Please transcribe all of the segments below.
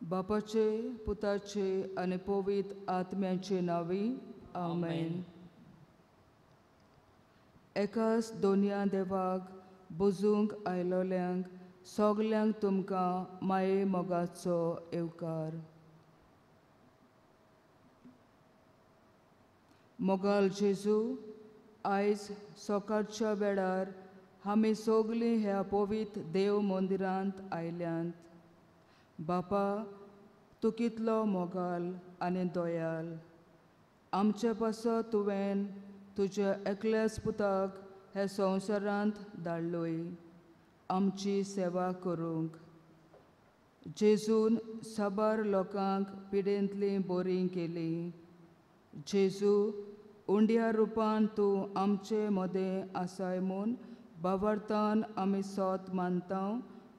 बापाचे, पुताचे आनी पवित्र आत्म्याचे नावी आमेन. एकाच दोनया देवाक बुजूंक आयलोल्यांक सगल्यांक तुमकां माये मोगाचो येवकार. मोगाल जेजू, आयज सकाळच्या वेळार आमी सगलीं ह्या पवित्र देव मंदिरांत आयल्यांत. बापा, तूं कितलो मोगाल आनी दयाल. आमचे पासो तुवें तुज्या एकल्याच पुताक हे संवसारांत धाडलोय आमची सेवा करूंक. जेजून साबार लोकांक पिडेंतली बरी केली. जेजू, उंड्या रुपान तूं आमचे मदें आसाय म्हूण भावार्थान आमी सोत मानता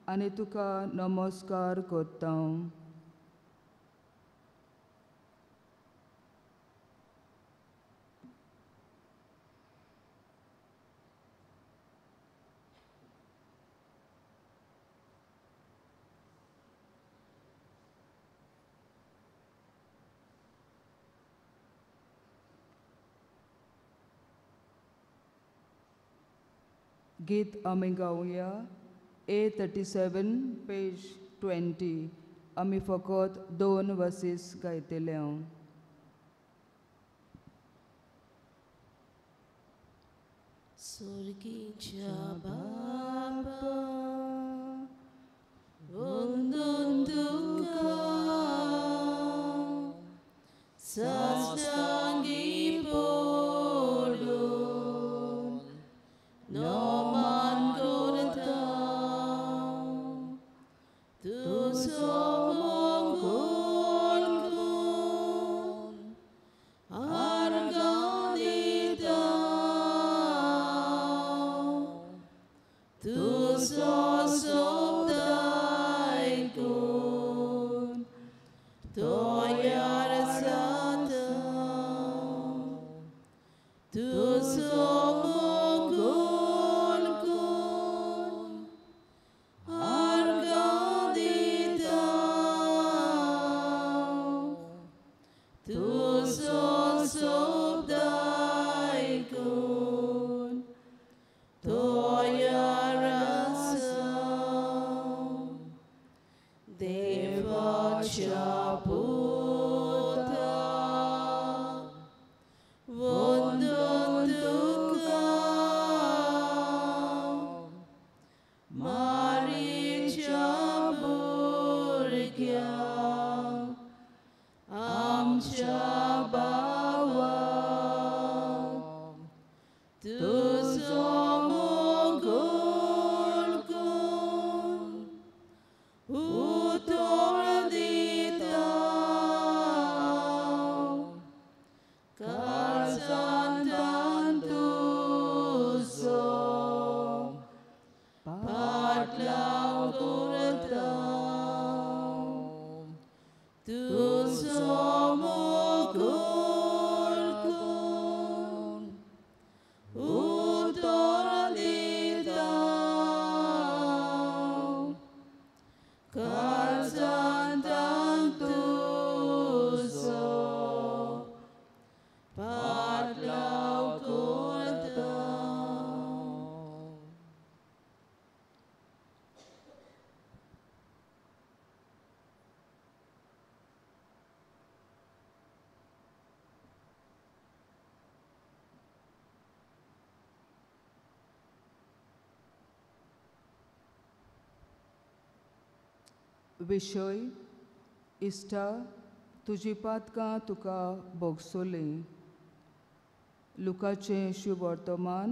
आनी तुका नमस्कार करता. गीत आमी गावया A37 पेज 20. आमी फकत 2 versus गायतले. Surgicha Baba Vondunduka Sastangi Podun Noman Gorata Tu Somon Gun Argandita Tu Sosobdaikun Toyarasata Tu Somon Gun Argandita Tu Sosobdaikun Toyarasa Devacha Puta Vondunduka Maricha Burgya Amcha Bawa Tu Somogulgun Utordita Karzantantuso Patlau Kurata Tu Somogulgun Utordita Karzantantuso Patlau Kurata. विशय इश्टा तुजी पातकां तुका भोगसोली. लुकाचें शुभ वर्तमान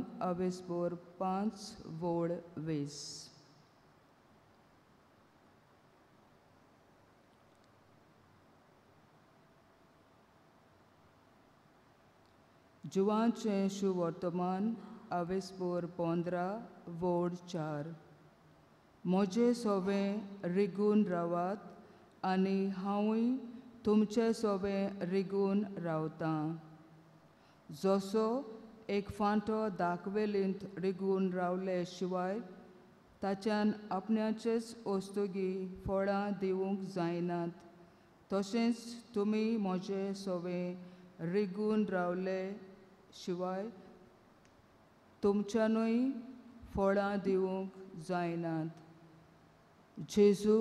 5:20. जुवांचें शुभ वर्तमान 15:4. म्हजे सोबे रिगून रावात आनी हांवूय तुमचे सोबे रिगून रावतां. जसो एक फांटो दाखवेलींत रिगून रावले शिवाय ताच्यान आपणाचेच वस्तुगी फळां दिवंक जायनात तशेंच तुमी म्हजें सवें रिगून रावले शिवाय तुमच्यानूय फळां दिवंक जायनात. जेजू,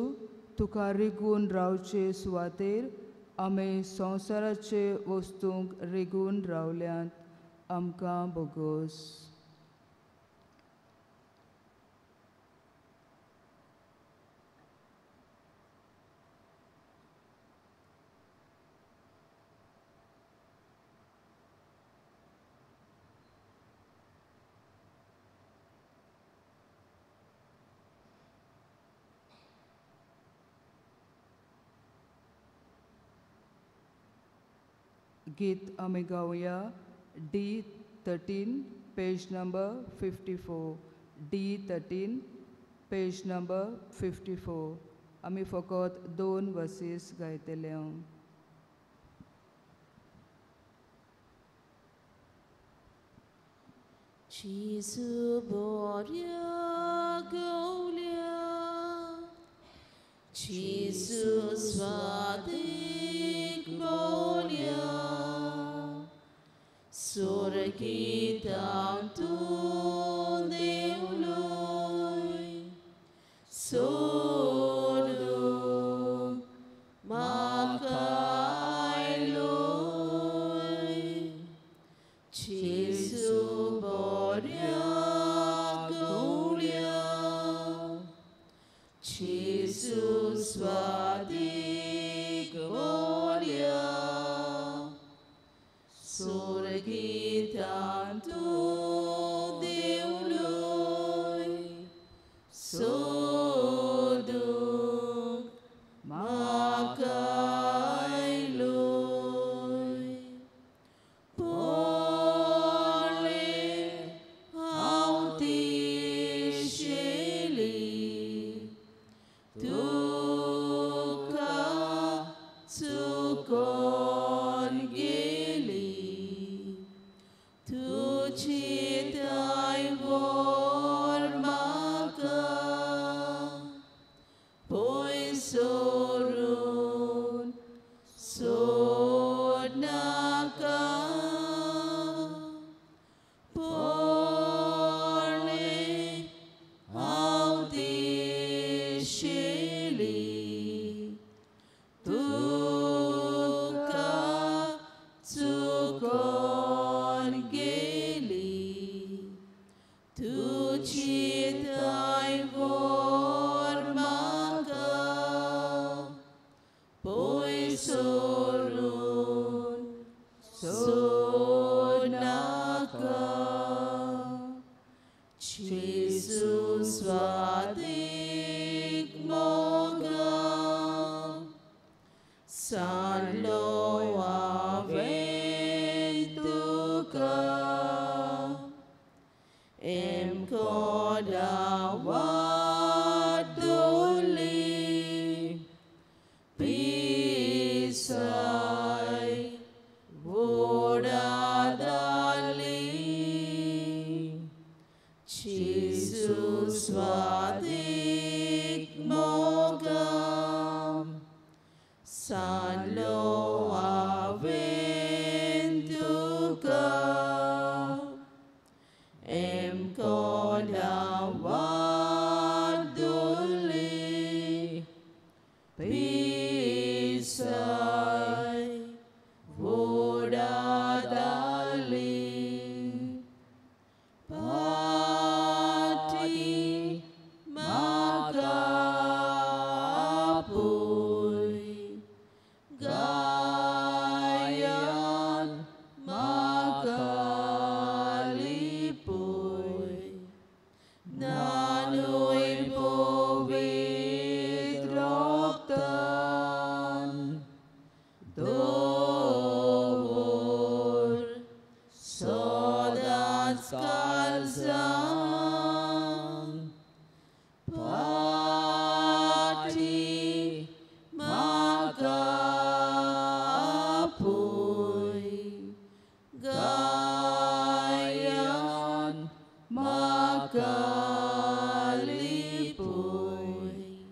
तुका रिगून रावचे सुवातेर आमी संवसाराचे वस्तूंक रिगून रावल्यांत, आमकां बोगोस. गीत आमी गावया D13, page number 54. D13, page number 54. आमी फकत 2 versus गायतले. Jesu Boria Golia, Jesus Vadik Golia, Suraki Tantu Deuloi, Sodu Makailoi, Jesu Jesus Vadik Golia, Suraki Tantu Deuloi, Sodu Makailoi, Pole Auti Sheli, Tuka Tukon Gili, Tucitai Vormaka, Poisorun Sodnaka, Porne Auti Shili, Tuka Tukon Gili, Tucitai Vormaka, Poisorun Sodnaka, Jesus Vadik Mogam, San Loa Ventuka, Em Koda Waduli, Pisai Vodadali, Jesus Vadik Mogam, San Loa Ventuka, Em Koda Waduli, Pisai Vodadali, Pati Makapui, Gayan Makalipui, Nanoy Povidroktan, Dovor Sodat Skalzan, Pati Makapui, Gayan Makalipui,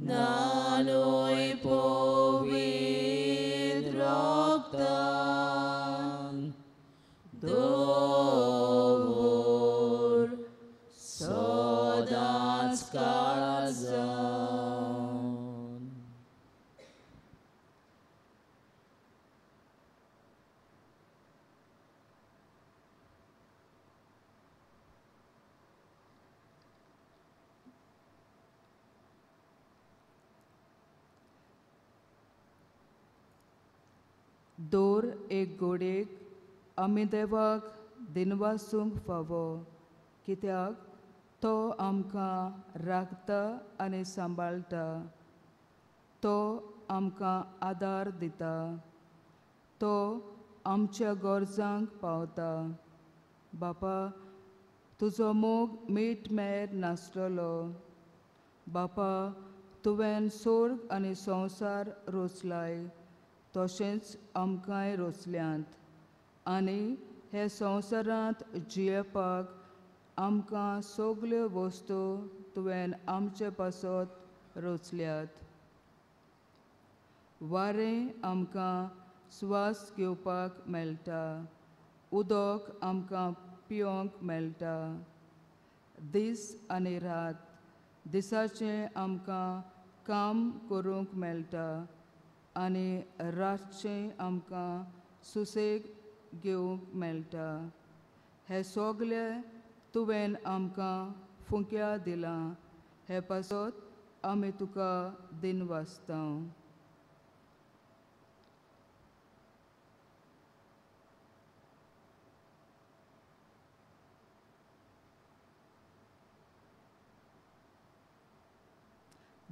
Nanoy Povidroktan, दौर एक घोडेक आमी देवाक दिनवासूंक फावो, कित्याक तो आमकां राखता आनी सांबाळटा. तो आमकां आदार दिता. तो आमच्या गरजांक पावता. बापा, तुजो मोग मीठ मेर नासतलो. बापा, तुवें स्वर्ग आनी संवसार रचलाय, तशेंच आमकांय रचल्यांत. आनी हे संवसारांत जियेवपाक आमकां सगल्यो वस्तू तुवें आमचे पासत रचल्यात. वारें आमकां स्वास घेवपाक मेळटा. उदक आमकां पिवंक मेळटा. दीस आनी रात, दिसाचें आमकां काम करूंक मेळटा आनी रातचें आमकां सुसेग घेवंक मेळटा. हे सगलें तुवें आमकां फुंक्या दिलां. हे पासत आमी तुका दिनवासता.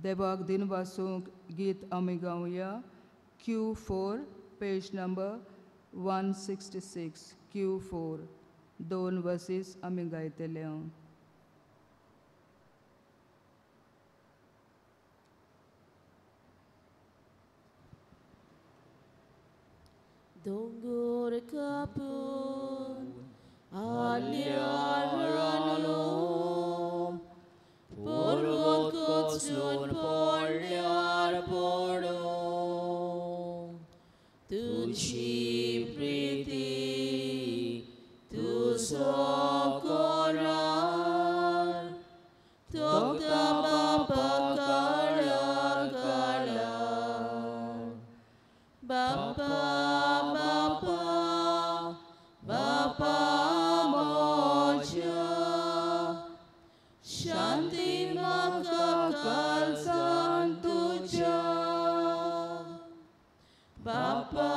देवाक दिनवासूंक गीत आमी गावया. Q4, page number 166. Q4, 2 versus आमी गायतले. Dongur kapun alyaralom Purvot kotsun polyar podom Tuji priti tu sokorar Tokta bapa kalar kalar Bapa Bapa moja Shanti makakal santuja Bapa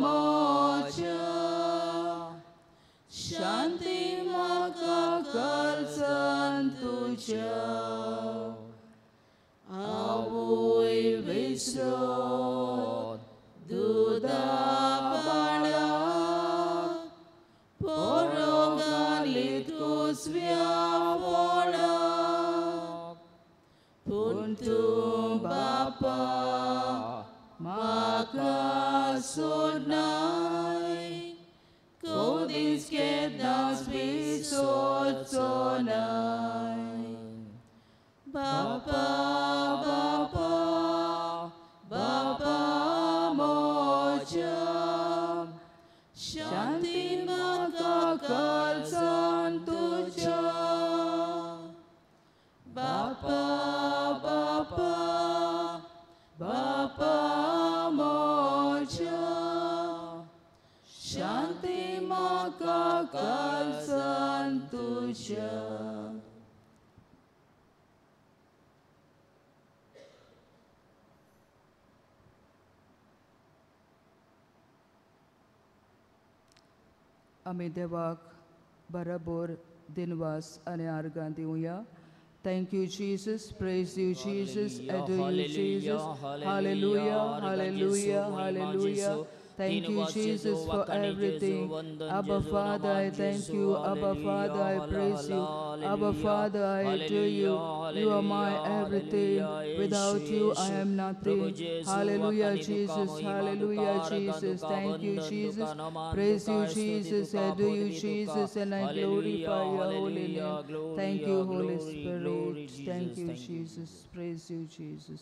moja Shanti makakal santuja Avui visrot Duda balak Porogalit kusviavolak Puntum Bapa makasudnai Kodis kednas bisot sonai Bapa moja Shanti makakal santuja Bapa moja Shanti makakal santuja. आमी देवाक बराबर दिनवास आनी आर्गां Divya. Thank you, Jesus. Praise you, Jesus. Adore you, Jesus. Hallelujah, hallelujah, hallelujah. Thank you, Jesus, for everything. Abba, Father, I thank you. Abba, Father, I praise you. Abba, Father, I adore you. You are my everything. Without you, I am nothing. Hallelujah, Jesus. Hallelujah, Jesus. Thank you, Jesus. Praise you, Jesus. Adore you, Jesus, and I glorify your holy name. Thank you, Holy Spirit. Thank you, Jesus. Praise you, Jesus.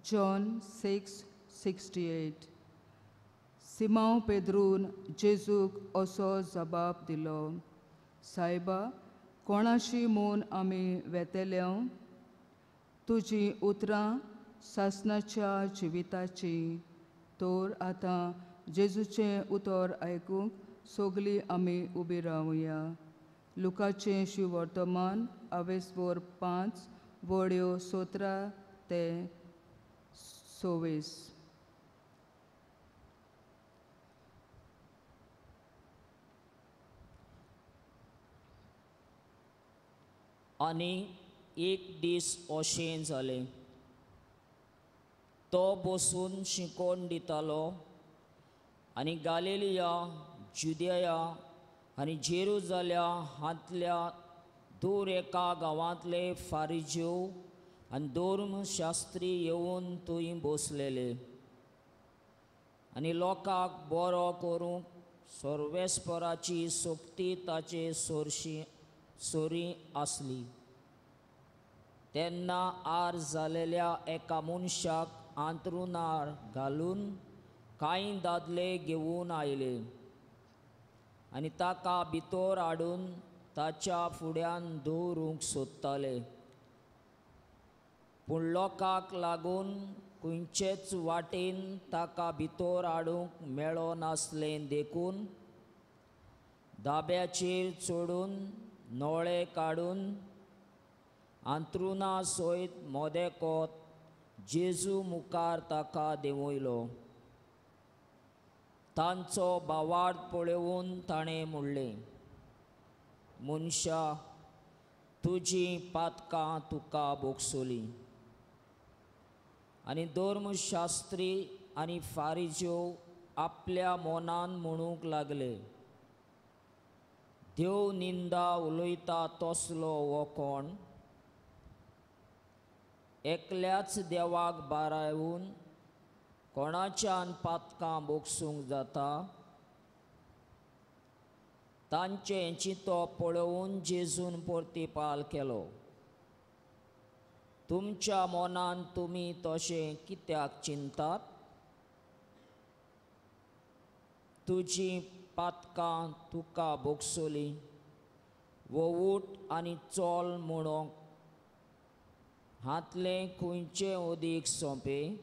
John 6:68. Simao पेद्रून जेजूक असो जबाब दिलो, सायबा, कोणाशी म्हूण आमी वेतेल्या? तुजी उतरां सासणाच्या जिविताची. तर आतां जेजूचें उतर आयकूंक सगलीं आमी उबी रावया. लुकाचें शिवर्तमान आवेसवर 5 वड्यो 17 ते 26. आनी एक दीस अशें जालें, तो बसून शिकोवन दितालो आनी गालिलिया, जुदेया आनी जेरुजाल्या हांतल्या दूर एका गांवांतले फारिज्यो आनी धर्मशास्त्री येवन थंय बसलेले. आनी लोकांक बरो करूंक सर्वेस्पराची सक्ती ताचे सोरी आसली. तेन्ना आर जालेल्या एका मनशाक आंतरुणार घालून कांय दादले घेवन आयले आनी ताका भितर हाडून ताच्या फुड्यान दवरूंक सोदताले. पूण लोकांक लागून खंयचेच वाटेन ताका भितर हाडूंक मेळो नासलें देखून धाब्याचेर चडून नोळे काडून आंतरुणा सयत मोदेकोत जेजू मुखार ताका देंवयलो. तांचो भावार्थ पळोवन ताणें म्हणलें, मनशा, तुजीं पातकां तुका भोगसलीं. आनी धर्मशास्त्री आनी फारिज्यो आपल्या मोनान म्हणूंक लागले, देव निंदा उलयता तसलो हो कोण? एकल्याच देवाक बारावून कोणाच्यान पातकां भोगसूंक जाता? तांचें चिंतो पळोवन जेजून परतिपाल केलो, तुमच्या मोनान तुमी तशें कित्याक चिंतात? तुजीं पातकां तुका भोगसलीं, वो उठ आनी चल म्हणोंक हातलें खंयचें अदीक सोंपें?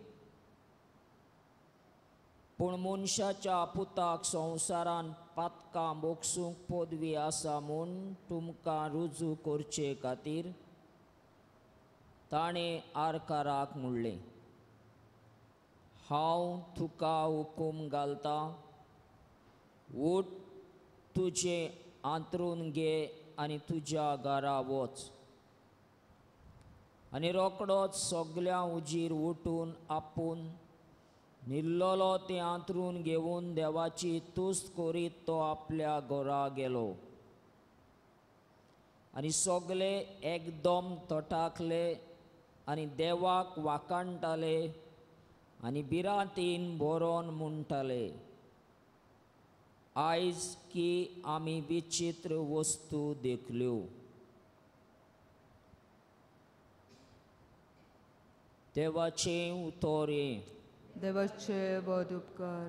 पूण मनशाच्या पुताक संवसारान पातकां भोगसूंक पदवी आसा म्हूण तुमकां रुजू करचे खातीर ताणें आरकाराक म्हणलें, हांव तुका हुकूम घालतां, उठ, तुजें आंतरून घे आनी तुज्या घरा वच. आनी रोखडोच सगल्या उजीर उठून आपूण न्हिल्लोलो तें आंतरून घेवन देवाची तुस्त करीत तो आपल्या घरा गेलो. आनी सगळे एकदम तटाकले आनी देवाक वाखाणटाले आनी भिरांतीन बरोवन म्हणटाले, आयज की आमी विचित्र वस्तू देखल्यो. देवाचें उतर हें. देवाचे वद उपकार.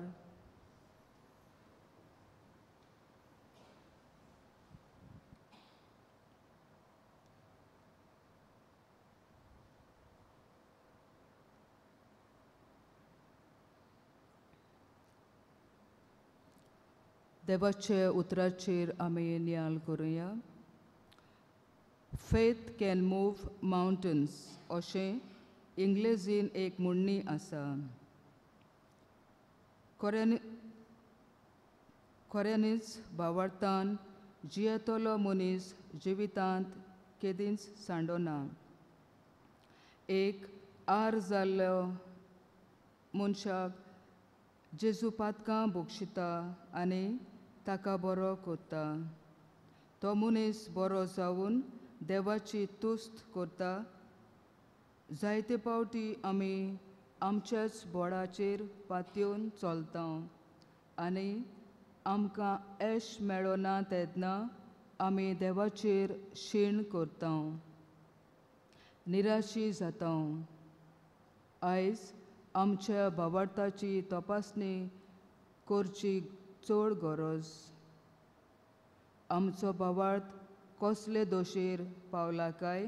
देवाचे उतराचेर आमी नियाळ करुया. फेथ कॅन मूव माउंटन्स अशें इंग्लिशीन एक म्हणणी आसा. खऱ्यांनीच भावार्थान जियेतलो मनीस जिवितांत केदींच सांडना. एक आर जाल्लो मनशाक जेजू पातकां भोगशिता आनी ताका बरो करता. तो मनीस बरो जावन देवाची तुस्त करता. जायते फावटी आमी आमच्याच बोडाचेर पातयेवन चलता आनी आमकां यश मेळना तेन्ना आमी देवाचेर शीण करता, निराशी जाता. आयज आमच्या भावार्थाची तपासणी करची चड गरज. आमचो भावार्थ कसले दोशेर पावला काय?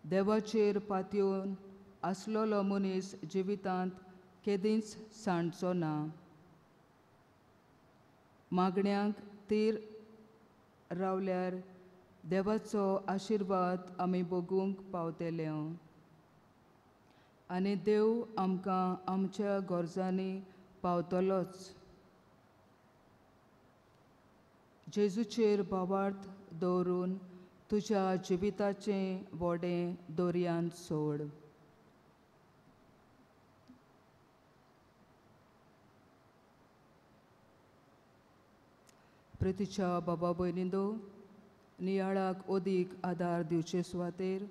देवाचेर पातयेवन आसलोलो मनीस जिवितांत केदींच सांडचो ना. मागण्यांक तीर रावल्यार देवाचो आशिर्वाद आमी भोगूंक पावतले. आनी देव आमकां आमच्या गरजांनी पावतलोच. जेजूचेर भावार्थ दवरून तुज्या जिविताचें व्हडें दोरयांत सोड. प्रितीच्या बाबा भयणींदो, नियाळाक ओदीक आदार दिवचे सुवातेर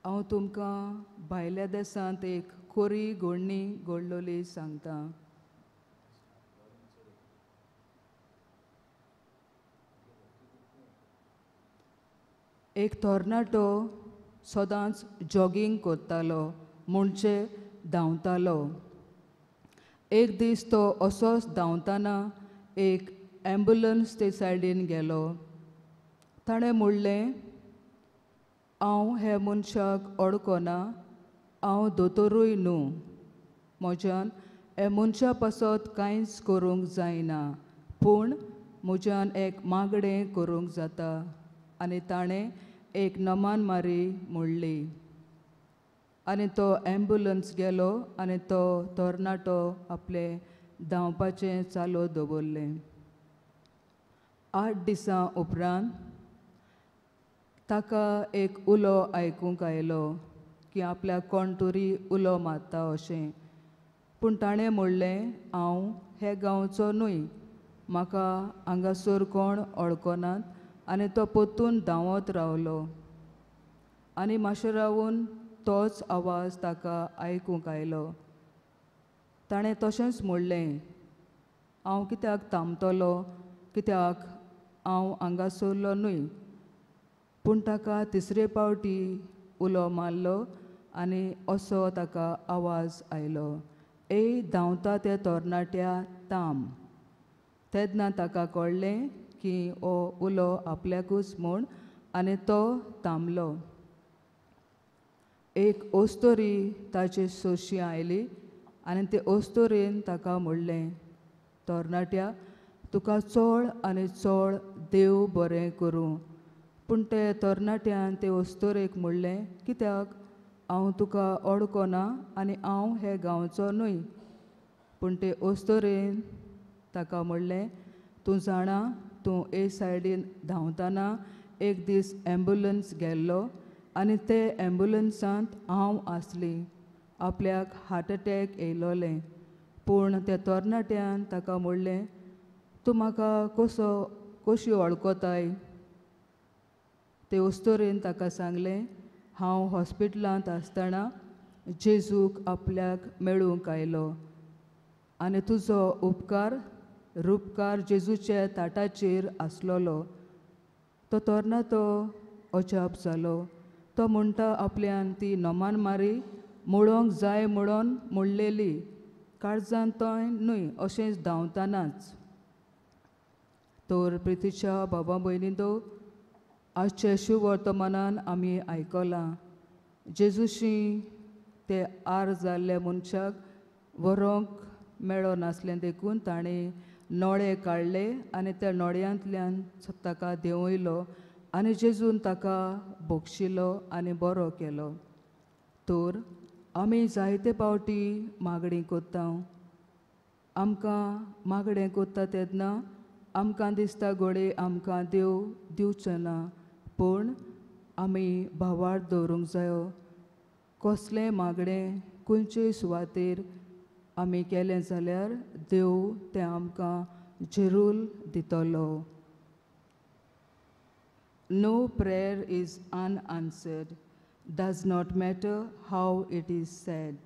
हांव तुमकां भायल्या देसांत एक कोरी घोडणी घडलोली सांगता. एक तरणाटो सदांच जॉगिंग करतालो, म्हणजे धांवतालो. एक दीस तो असोच धांवतना एक ॲम्ब्युलन्स ते सायडीन गेलो. ताणें म्हणलें, हांव हे मनशाक अडकना, हांव दोतोरूय न्हू. म्हज्यान हे मनशा पासत कांयच करूंक जायना, पूण म्हज्यान एक मागणें करूंक जाता. आनी ताणें एक नमान मारी म्हणली. आनी तो ॲम्ब्युलन्स गेलो आनी तो तरणाटो आपलें धांवपाचें चालू दवरलें. 8 दिसां उपरांत ताका एक उलो आयकूंक आयलो की आपल्याक कोण तरी उलो मारता अशें. पूण ताणें म्हणलें, हांव हे गांवचो न्हय, म्हाका हांगासर कोण अडकनात. आनी तो परतून धांवत रावलो. आनी मातशें रावून तोच आवाज ताका आयकूंक आयलो. ताणें तशेंच म्हणलें, हांव कित्याक थांबतलो, कित्याक हांव हांगासरलो न्हय. पूण ताका तिसरे फावटी उलो मारलो आनी असो ताका आवाज आयलो, ए धांवता त्या तरणाट्या थांब. तेन्ना ताका कळ्ळें की हो उलो आपल्याकूच म्हूण, आनी तो थांबलो. एक ओस्तोरी ताचे सोशी आयली आनी ते ओस्तोरेन ताका म्हणलें, तरणाट्या, तुका चड आनी चड देव बरें करूं. पूण ते तरणाट्यान ते ओस्तोरेक म्हणलें, कित्याक हांव तुका अडकना आनी हांव हे गांवचो न्हय. पूण ते ओस्तोरेन ताका म्हणलें, तूं जाणा, तूं हे सायडीन धांवतना एक दीस ॲम्ब्युलन्स गेल्लो आनी ते ॲम्ब्युलन्सांत हांव आसली. आपल्याक हार्ट अटॅक येयलोलें. पूण त्या तरणाट्यान ताका म्हणलें, तूं म्हाका कशी वळखताय? ते ओस्तोरेन ताका सांगलें, हांव हॉस्पिटलांत आसतना जेजूक आपल्याक मेळूंक आयलो आनी तुजो रूपकार जेजूच्या ताटाचेर आसलोलो. तो तरणाटो अजाप जालो. तो म्हणटा आपल्यान ती नमान मारी म्हणोंक जाय म्हणून म्हणलेली, काळजांत तोय न्हय, अशेंच धांवतनाच. तर प्रितीच्या बाबा भयणींदो, आजचे शुभ वर्तमानान आमी आयकलां, जेजूशी ते आर जाल्ले मनशाक व्हरोंक मेळो नासलें देखून ताणें नोळे काडले आनी त्या नोळ्यांतल्यान ताका देंवयलो आनी जेजून ताका भोगशिलो आनी बरो केलो. तर आमी जायते फावटी मागणी कोत्ता. आमकां मागणें कोत्ता तेन्ना आमकां दिसता घोडये आमकां देव दिवचो ना, पूण आमी भावार्थ दवरूंक जायो. कसलें मागणें खंयचेय सुवातेर आमी केलें जाल्यार देव तें आमकां जरूर दितलो. No prayer is unanswered. Does not matter how it is said.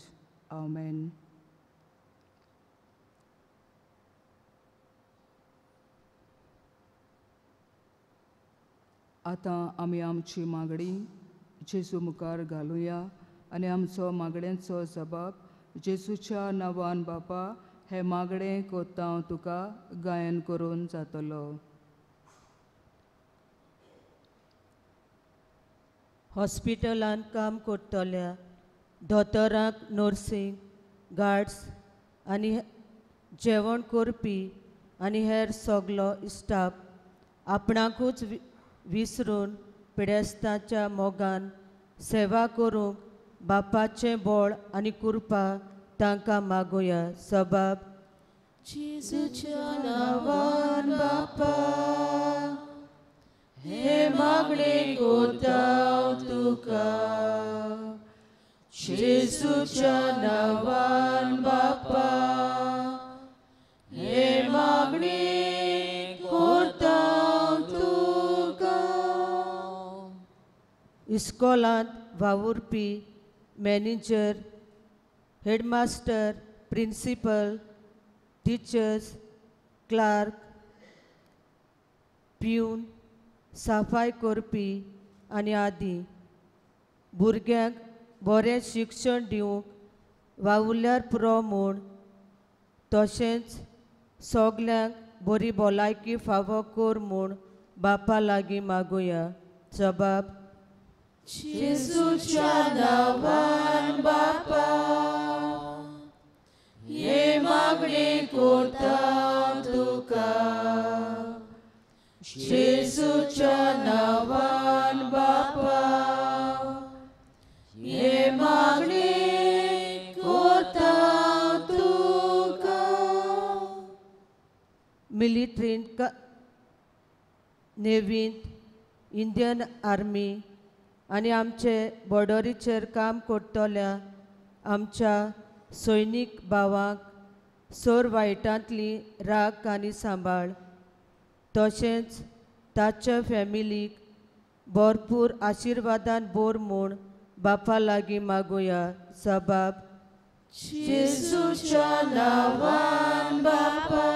Amen. आतां आमी आमची मागणी जेजू मुखार घालुया आनी आमचो मागण्यांचो जबाब जेजूच्या नांवान बापा हे मागणें कोत्ता हांव तुका गायन करून जातलो. हॉस्पिटलान काम करतल्या दोतोरांक, नर्सींग, गार्ड्स आनी जेवण करपी आनी हेर सगलो स्टाफ आपणाकूच विसरून पिडेस्तांच्या मोगान सेवा करूंक बापाचें बळ आनी कृपा तांकां मागुया. सबाब जेजूच्या नांवान बापा हे मागणें कोत्ता हांव तुका. जेजूच्या नांवान बापा हे मागणें कोत्ता हांव तुका. इस्कॉलांत वावुरपी manager, headmaster, principal, teachers, clerk, peon, साफाई करपी आनी आदी भुरग्यांक बरें शिक्षण दिवंक वावुरल्यार पुरो म्हूण तशेंच सगल्यांक बरी भलायकी फावो कर म्हूण बापा लागीं मागुया. जबाब जेजूच्या नांवान बापा हे मागणें कोत्ता हांव तुका. जेजूच्या नांवान बापा हे मागणें कोत्ता हांव तुका. मिलिट्रींत, नेवींत, इंडियन आर्मी आनी आमचे बॉर्डरीचेर काम करतल्या आमच्या सैनीक भावांक सर वायटांतली राख आनी सांबाळ, तशेंच ताच्या फॅमिलीक भरपूर आशिर्वादान बोर म्हूण बापा लागीं मागुया. सबाब जेजूच्या नांवान बापा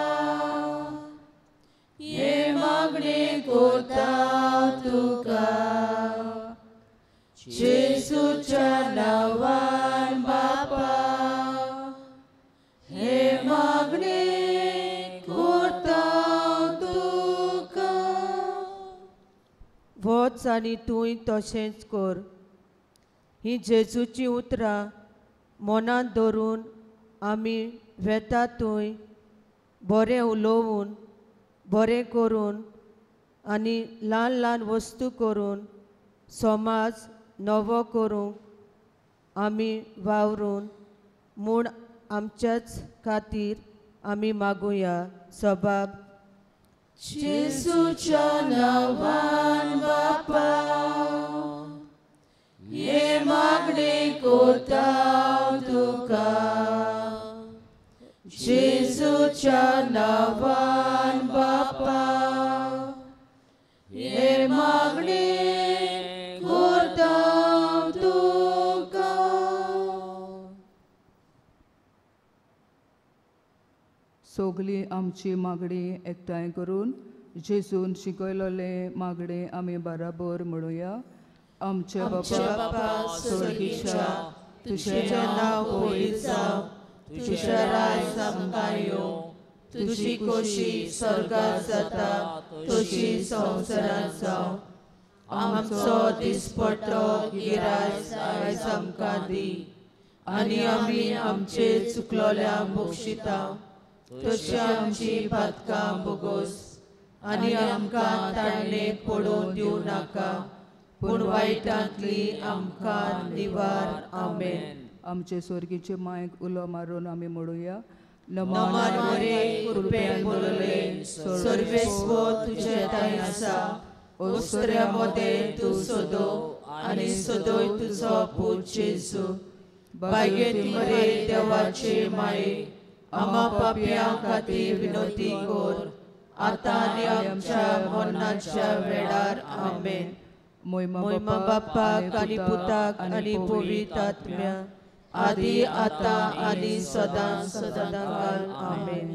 हे मागणें कोत्ता हांव तुका. जेजूच्या नांवान बापा हे मागणें कोत्ता हांव तुका. वच आनी तूंय तशेंच कर. ही जेजूची उतरां मनांत धरून आमी वेता थंय बरें उलोवून, बरें करून आनी ल्हान ल्हान वस्तू करून समाज नवो करूंक आमी वावरून म्हूण आमच्याच खातीर आमी मागुया. सबाब जेजूच्या नांवान बापा हे मागणें कोत्ता हांव तुका. जेजूच्या नांवान बापा हे मागणें कोत्ता हांव तुका. सगली आमची मागणी एकठांय करून जेजून शिकयलोले मागणे आमी बराबर म्हणुया. आमचे बापा स्वर्गीच्या, तुझें नांव पवित्र जावं, तुझें राज आमकां येवं, तुजी खोशी स्वर्गांत जाता तशी संवसारांत जावं. आमचो दिसपट्टो गिराय आयज आमकां दी, आनी आमी आमचे चुकलोल्यांक बक्षिता तशी आमची पातकां बोगोस, आनी आमकां ताळणेक पडूंक दिवं नाका, पूण वायटांतली आमकां निवार. आमेन. आमचे स्वर्गीचे मायक उलो मारून आमी म्हणुया. नमान बरे कृपेन बोलले, सर्वेस्व तुजे ताई आसा. ओस्त्र्या मोदें तूं सोदो, आनी सोदोय तुजो पूत जेजू. बागेत मरे देवाचे माये, आमा पापयां खातीर विनोदी कर, आतां आनी आमच्या मरणाच्या वेळार. आमेन. मोहिमा बापाक आनी पुताक आनी पवित्र आत्म्या, आदी आतां आनी सदां सदां. आमेन.